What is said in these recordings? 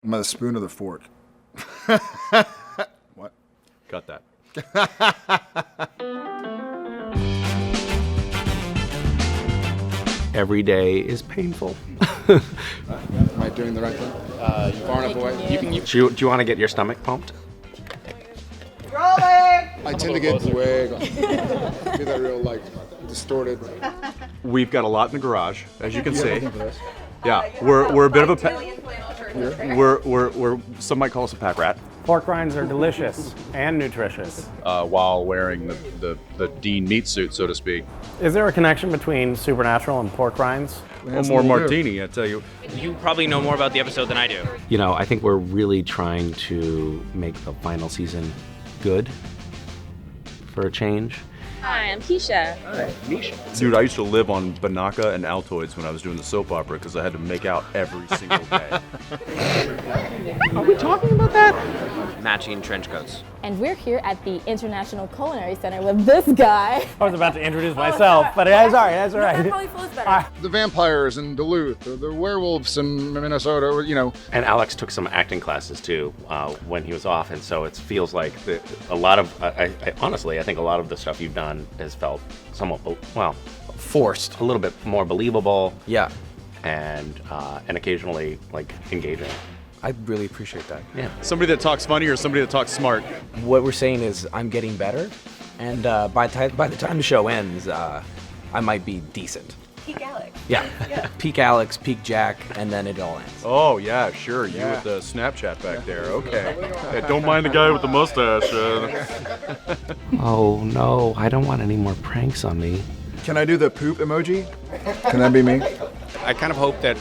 Am I the spoon or the fork? What? Cut that. Every day is painful. Am I doing the right thing? Far enough away. Do you want to get your stomach pumped? I tend to get way. Get that real distorted. We've got a lot in the garage, as you can see. Yeah, we're a bit of a we're some might call us a pack rat. Pork rinds are delicious and nutritious. While wearing the Dean meat suit, so to speak. Is there a connection between Supernatural and pork rinds? One more martini, I tell you. You probably know more about the episode than I do. You know, I think we're really trying to make the final season good for a change. Hi, I'm Keisha. Hi, Misha. Dude, I used to live on Banaka and Altoids when I was doing the soap opera because I had to make out every single day. Are we talking about that? Matching trench coats. And we're here at the International Culinary Center with this guy. I was about to introduce myself, but that's all right, that's all right. That probably flows better. The vampires in Duluth, the werewolves in Minnesota, you know. And Alex took some acting classes too when he was off, and so it feels like a lot of, honestly, I think a lot of the stuff you've done has felt somewhat, forced. A little bit more believable. Yeah. And occasionally, engaging. I really appreciate that. Yeah. Somebody that talks funny or somebody that talks smart? What we're saying is I'm getting better, and by the time the show ends, I might be decent. Peak Alex. Yeah. Peak Alex, peak Jack, and then it all ends. Oh, yeah, sure. You with the Snapchat back there. Okay. Yeah, don't mind the guy with the mustache. Oh, no. I don't want any more pranks on me. Can I do the poop emoji? Can that be me? I kind of hope that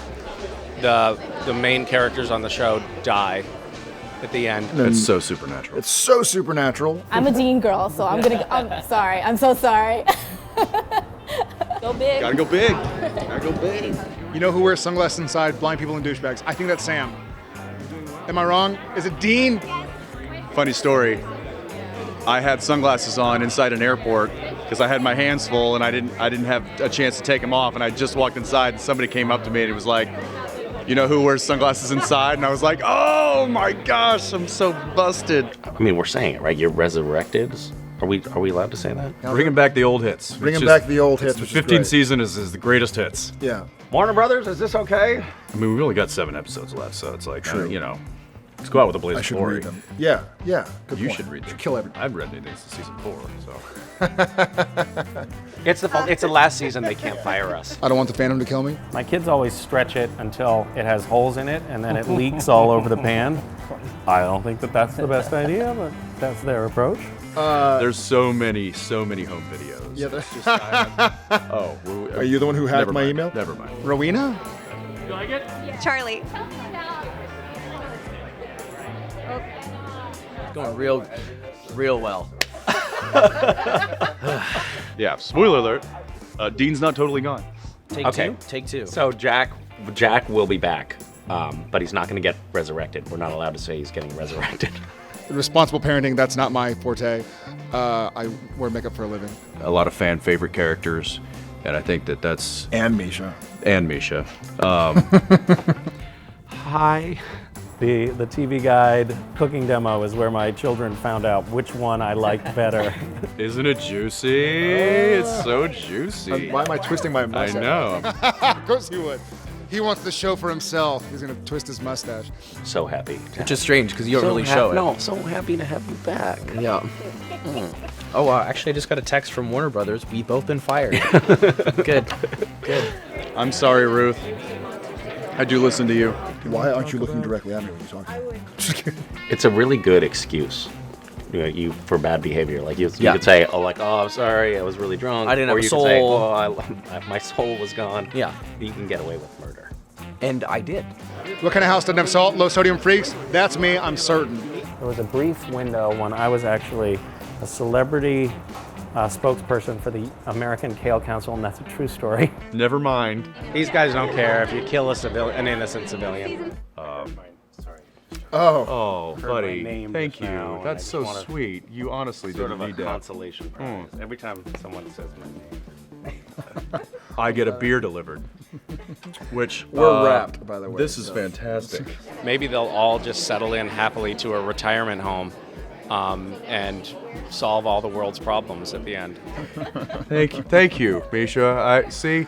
the main characters on the show die at the end. It's so supernatural. It's so supernatural. I'm a Dean girl, so I'm gonna. I'm sorry. I'm so sorry. Go big. Gotta go big. Gotta go big. You know who wears sunglasses inside? Blind people and douchebags. I think that's Sam. Am I wrong? Is it Dean? Funny story. I had sunglasses on inside an airport because I had my hands full and I didn't have a chance to take them off, and I just walked inside and somebody came up to me and it was like, you know who wears sunglasses inside? And I was like, oh my gosh, I'm so busted. I mean, we're saying it, right? You're resurrected. Are we allowed to say that? Bringing back the old hits. Bringing back the old hits, The which is 15th great. season is the greatest hits. Yeah. Warner Brothers, is this okay? I mean, we've only got 7 episodes left, so it's like, True. Let's go out with a blaze I of should glory. read them. Yeah. Good You point. should read them. Kill everything. I've read anything since season 4, so. It's the last season. They can't fire us. I don't want the Phantom to kill me. My kids always stretch it until it has holes in it, and then it leaks all over the pan. I don't think that's the best idea, but that's their approach. There's so many home videos. Yeah. Are you the one who hacked my email? Never mind. Rowena? Charlie. Going real well. Yeah, spoiler alert. Dean's not totally gone. Take two. So Jack will be back, but he's not going to get resurrected. We're not allowed to say he's getting resurrected. Responsible parenting, that's not my forte. I wear makeup for a living. A lot of fan favorite characters, and I think that's... And Misha. And Misha. Hi. The TV guide cooking demo is where my children found out which one I liked better. Isn't it juicy? It's so juicy. Why am I twisting my I mustache? know. Of course he would. He wants the show for himself. He's going to twist his mustache. So happy. Which is strange because you don't really show it. No, so happy to have you back. Yeah. Oh, actually, I just got a text from Warner Brothers. We've both been fired. Good. I'm sorry, Ruth. I do listen to you. Why aren't you looking directly at me when you're talking? Just kidding. It's a really good excuse. You for bad behavior. Like you could say, oh, I'm sorry, I was really drunk. I didn't have or a you soul. Could say, my soul was gone. Yeah. You can get away with murder. And I did. What kind of house doesn't have salt? Low sodium freaks? That's me, I'm certain. There was a brief window when I was actually a celebrity spokesperson for the American Kale Council, and that's a true story. Never mind. These guys don't care if you kill an innocent civilian. Oh, my buddy. name Thank just you. now, and That's I so just wanna- sweet. You honestly Sort didn't of a need that. consolation prize. Every time someone says my name. I get a beer delivered. Which We're wrapped, by the way. This is fantastic. Maybe they'll all just settle in happily to a retirement home and solve all the world's problems at the end. Thank you, Misha. I see.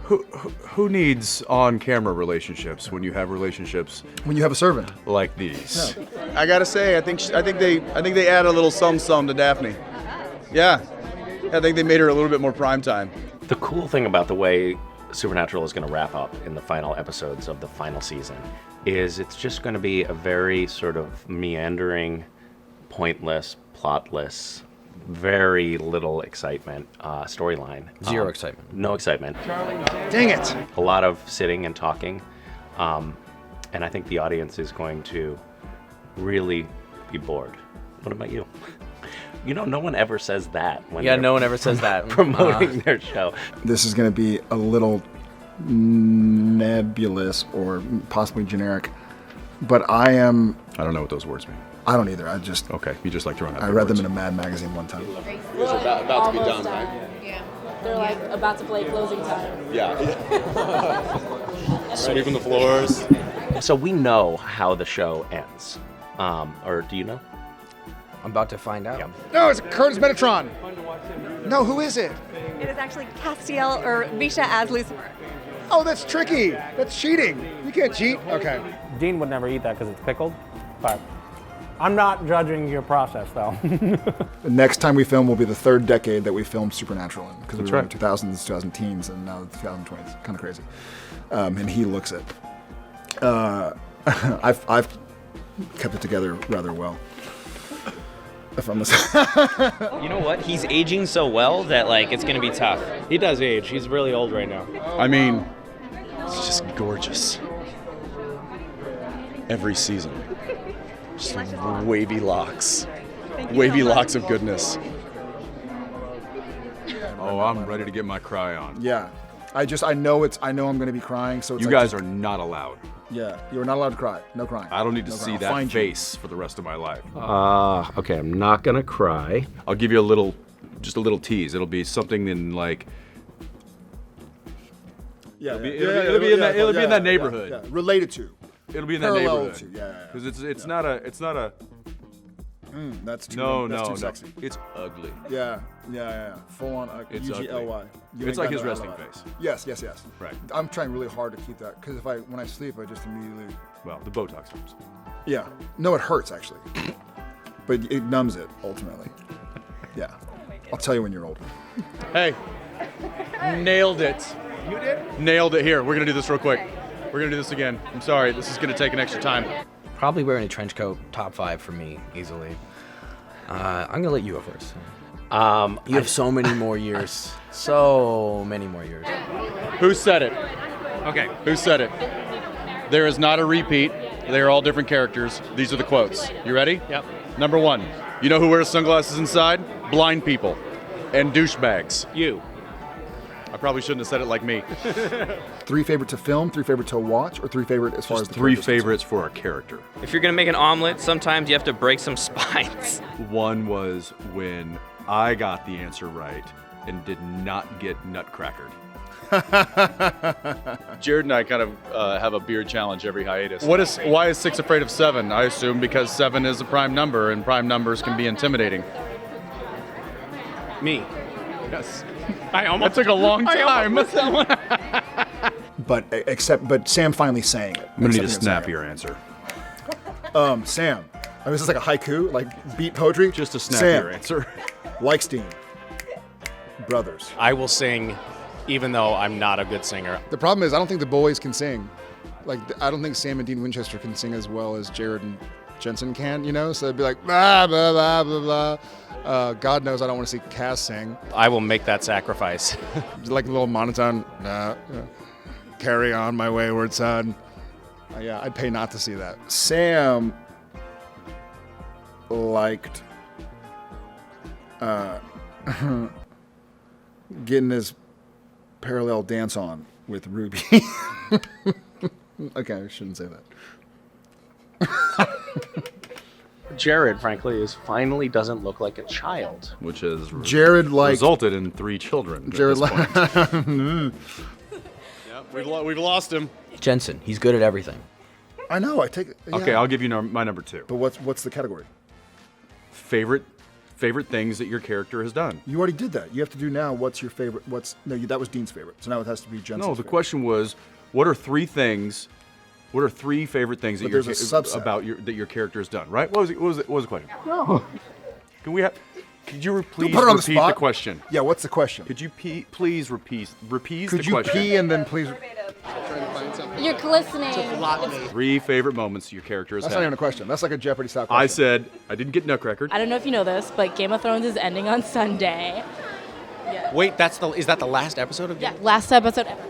Who needs on-camera relationships when you have relationships When you have a servant. like these? I gotta say, I think they add a little some to Daphne. Yeah, I think they made her a little bit more prime time. The cool thing about the way Supernatural is going to wrap up in the final episodes of the final season is it's just going to be a very sort of meandering, pointless, plotless, very little excitement storyline. Zero excitement. No excitement. Dang it. A lot of sitting and talking. And I think the audience is going to really be bored. What about you? You know, no one ever says that when Yeah, they're no one ever says that. promoting their show. This is going to be a little nebulous or possibly generic, but I don't know what those words mean. I don't either. Okay, you just like throwing out I big read them words. in a Mad magazine one time. It's about to be done, right? Yeah. They're like about to play closing time. Sweeping the floors. So we know how the show ends. Or do you know? I'm about to find out. No, it's Curtis Metatron. No, who is it? It is actually Castiel or Misha as Lucifer. Oh, that's tricky. That's cheating. You can't cheat. Okay. Dean would never eat that because it's pickled, but I'm not judging your process, though. The next time we film will be the third decade that we filmed Supernatural in, because we That's were right. in 2000s, 2010s, and now the 2020s. Kind of crazy. And he looks it. I've kept it together rather well. If I'm You know what? He's aging so well that like it's gonna be tough. He does age. He's really old right now. I mean, it's just gorgeous. Every season. Just wavy locks. Wavy locks of goodness. Oh, I'm ready to get my cry on. Yeah. I know I'm going to be crying, so it's You like guys are not allowed. Yeah, you're not allowed to cry. No crying. I don't need to No see crying. I'll that find you. face for the rest of my life. Okay, I'm not gonna cry. I'll give you just a little tease. It'll be something in like, Yeah, it'll be in that neighborhood. Yeah. Related to. it'll be in that Parallel neighborhood. to, yeah. Because it's not a. That's too. No, that's no, too no. sexy. It's ugly. Yeah. Full on It's UGLY. You It's ain't like got his no resting alibi. face. Yes. Right. I'm trying really hard to keep that, because when I sleep, I just immediately. Well, the Botox helps. Yeah. No, it hurts actually, but it numbs it ultimately. Yeah. I'll tell you when you're older. Hey, nailed it. You did? Nailed it. Here, we're gonna do this real quick. We're gonna do this again. I'm sorry, this is gonna take an extra time. Probably wearing a trench coat, top 5 for me, easily. I'm gonna let you go first. You have so many more years. So many more years. Who said it? Okay. Who said it? There is not a repeat. They are all different characters. These are the quotes. You ready? Yep. Number 1. You know who wears sunglasses inside? Blind people and douchebags. You. I probably shouldn't have said it like me. 3 favorite to film, 3 favorite to watch, or 3 favorite as far as Just the 3 characters favorites for a character. If you're gonna make an omelet, sometimes you have to break some spines. One was when I got the answer right and did not get nutcrackered. Jared and I kind of have a beard challenge every hiatus. Why is 6 afraid of 7? I assume because 7 is a prime number and prime numbers can be intimidating. Me. Yes. That took a long time. But Sam finally sang it. I'm gonna need a Accepting of snappier answer. Sam. I mean, is this like a haiku, like beat poetry? Just a snappier answer. Likestein. Brothers. I will sing, even though I'm not a good singer. The problem is, I don't think the boys can sing. Like, I don't think Sam and Dean Winchester can sing as well as Jared and Jensen can, you know? So they'd be like, blah, blah, blah, blah, blah. God knows I don't want to see Cass sing. I will make that sacrifice. Like a little monotone, carry on my wayward son. Yeah, I'd pay not to see that. Sam liked getting his parallel dance on with Ruby. Okay, I shouldn't say that. Jared, frankly, finally doesn't look like a child. Which has Jared liked resulted in 3 children. Jared at this point. We've lost him. Jensen, he's good at everything. I know. I take it. Yeah. Okay, I'll give you my number 2. But what's the category? Favorite things that your character has done. You already did that. You have to do now. What's your favorite? That was Dean's favorite. So now it has to be Jensen's. No, the favorite. question was, what are 3 things? What are 3 favorite things that there's a subset. that your character has done? Right? What was the question? No. Could you please put it on the repeat spot. the question? Yeah. What's the question? Could you please repeat the Could question? you pee and then please? You're glistening. 3 favorite moments your character has That's had. not even a question. That's like a Jeopardy style question. I said I didn't get Nutcracker. I don't know if you know this, but Game of Thrones is ending on Sunday. Wait, is that the last episode of Yeah, last episode ever.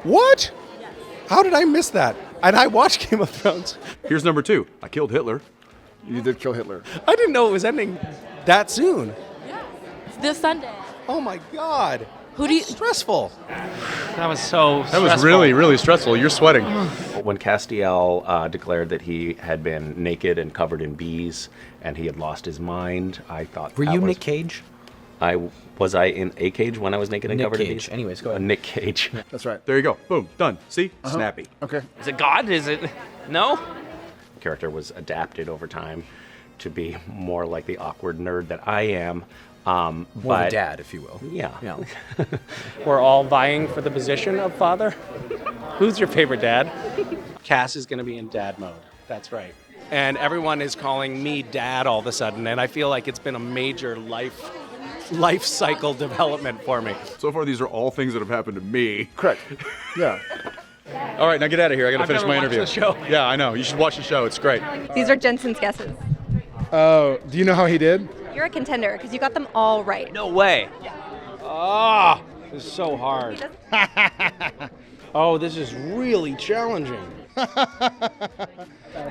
What? How did I miss that? And I watched Game of Thrones. Here's number 2. I killed Hitler. You did kill Hitler. I didn't know it was ending that soon. It's this Sunday. Oh my God. Who do you? Stressful. That was so That was really, really stressful. You're sweating. When Castiel declared that he had been naked and covered in bees and he had lost his mind, I thought. Were you Nick Cage? Was I in a cage when I was naked and Nick covered in Cage. bees? Anyways, go ahead. Nick Cage. That's right. There you go. Boom. Done. See? Snappy. Okay. Is it God? Is it? No? Character was adapted over time to be more like the awkward nerd that I am. More but, of a dad, if you will. Yeah. We're all vying for the position of father. Who's your favorite dad? Cass is going to be in dad mode. That's right. And everyone is calling me dad all of a sudden, and I feel like it's been a major life cycle development for me. So far, these are all things that have happened to me. Correct. Yeah. All right, now get out of here. I got to finish my never interview. watched the show. Yeah, I know. You should watch the show. It's great. These are Jensen's guesses. Oh, do you know how he did? You're a contender because you got them all right. No way. Ah, this is so hard. Oh, this is really challenging.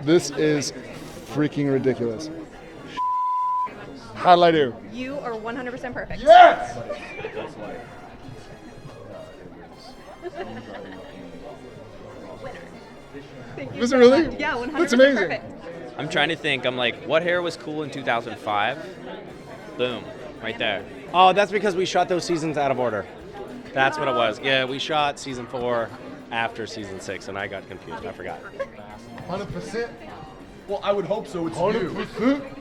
This is freaking ridiculous. How did I do? You are 100% perfect. Yes! Was it really? Yeah, 100% That's amazing. perfect. I'm trying to think. I'm like, what hair was cool in 2005? Boom. Right there. Oh, that's because we shot those seasons out of order. That's what it was. Yeah, we shot season 4 after season 6, and I got confused. I forgot. 100%. Well, I would hope so. It's 100%.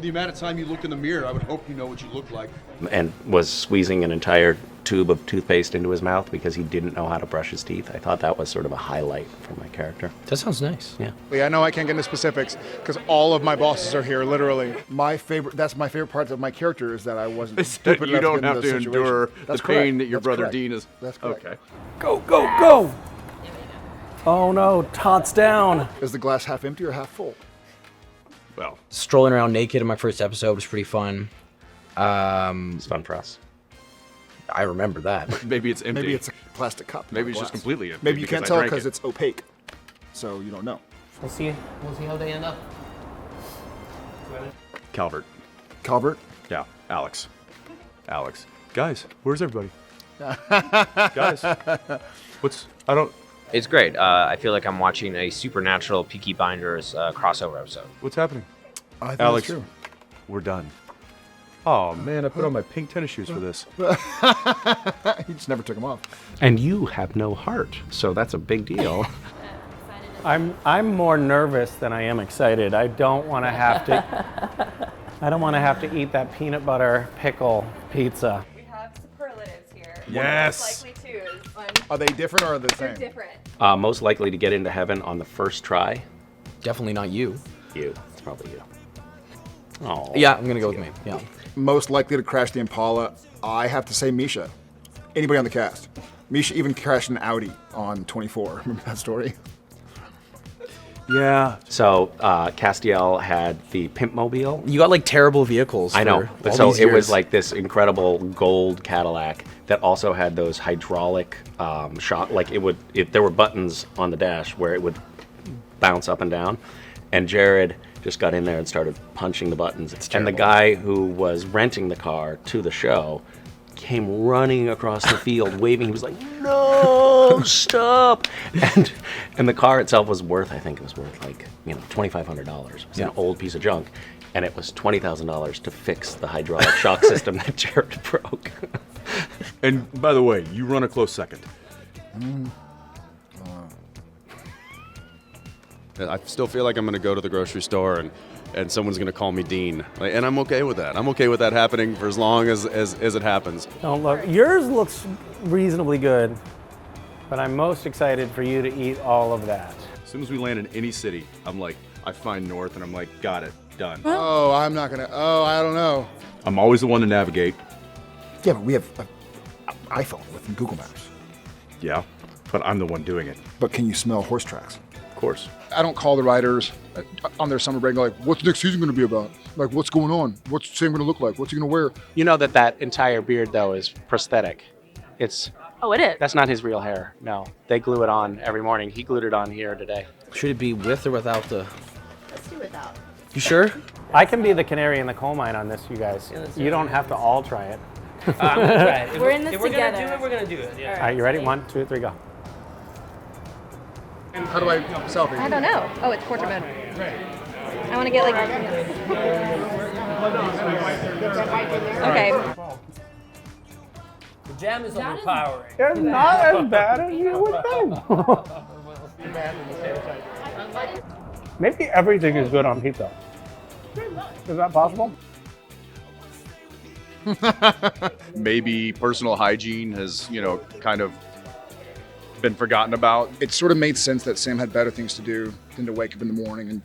The amount of time you look in the mirror, I would hope you know what you look like. And was squeezing an entire tube of toothpaste into his mouth because he didn't know how to brush his teeth. I thought that was sort of a highlight for my character. That sounds nice. Yeah. Yeah, I know I can't get into specifics because all of my bosses are here, literally. That's my favorite part of my character is that I wasn't stupid You enough don't to get have into to those endure situations. the That's pain correct. that your That's brother correct. Dean is. That's correct. Okay. Go, go, go! Oh no, Tots down. Is the glass half empty or half full? Well, Strolling around naked in my first episode was pretty fun. It's fun for us. I remember that. maybe it's empty. Maybe it's a plastic cup. Maybe not it's just glass. completely empty. Maybe you because can't I tell drank because it. it's opaque, so you don't know. We'll see how they end up. Calvert. Calvert? Yeah, Alex. Guys, where's everybody? Guys, It's great. I feel like I'm watching a Supernatural Peaky Blinders crossover episode. what's happening? I think Alex, that's true. we're done. Oh man, I put on my pink tennis shoes for this. He just never took them off. And you have no heart, so that's a big deal. I'm more nervous than I am excited. I don't want to have to eat that peanut butter pickle pizza. We have superlatives here. Yes. Most likely to is one. Are they different or are they the They're same? different. Most likely to get into heaven on the first try. Definitely not you. You. It's probably you. Oh. Yeah, I'm gonna go with me. Yeah. Most likely to crash the Impala, I have to say Misha. Anybody on the cast. Misha even crashed an Audi on 24. Remember that story? Yeah. So Castiel had the Pimp Mobile. You got like terrible vehicles. I know. for all So these it was years. like this incredible gold Cadillac that also had those hydraulic shock. Like there were buttons on the dash where it would bounce up and down. And Jared just got in there and started punching the buttons. And the guy who was renting the car to the show came running across the field waving. He was like, "No, stop!" And the car itself was worth, I think it was worth like $2,500. It was an old piece of junk, and it was $20,000 to fix the hydraulic shock system that Jared broke. And by the way, you run a close second. I still feel like I'm going to go to the grocery store and someone's going to call me Dean. And I'm okay with that. I'm okay with that happening for as long as it happens. Don't look. Yours looks reasonably good, but I'm most excited for you to eat all of that. As soon as we land in any city, I'm like, I find north and I'm like, got it, done. Oh, I'm not gonna. Oh, I don't know. I'm always the one to navigate. Yeah, but we have an iPhone with Google Maps. Yeah, but I'm the one doing it. But can you smell horse tracks? Of course. I don't call the writers on their summer break and go like, what's the next season going to be about? Like, what's going on? What's Sam going to look like? What's he going to wear? You know that entire beard though is prosthetic. It's Oh, it is. That's not his real hair. No, they glue it on every morning. He glued it on here today. Should it be with or without the? Let's do without. You sure? I can be the canary in the coal mine on this, you guys. You don't have to all try it. I'm gonna try it. We're in this if we're together. gonna do it, we're gonna do it. Yeah. All right, you ready? 1, 2, 3, go. How do I selfie? I don't know. Oh, it's portrait mode. I want to get like. Okay. The jam is overpowering. It's not as bad as you would think. Maybe everything is good on pizza. Is that possible? Maybe personal hygiene has, kind of been forgotten about. It sort of made sense that Sam had better things to do than to wake up in the morning and,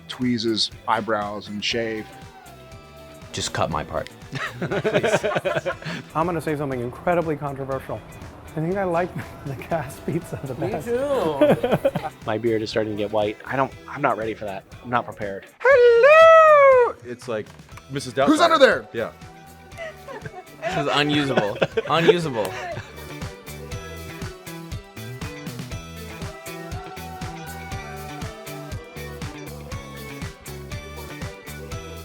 tweeze his eyebrows and shave. Just cut my part. I'm going to say something incredibly controversial. I think I like the cast pizza the best. Me too. My beard is starting to get white. I'm not ready for that. I'm not prepared. Hello! It's like Mrs. Doubtfire. Who's under there? Yeah. This is unusable. Unusable.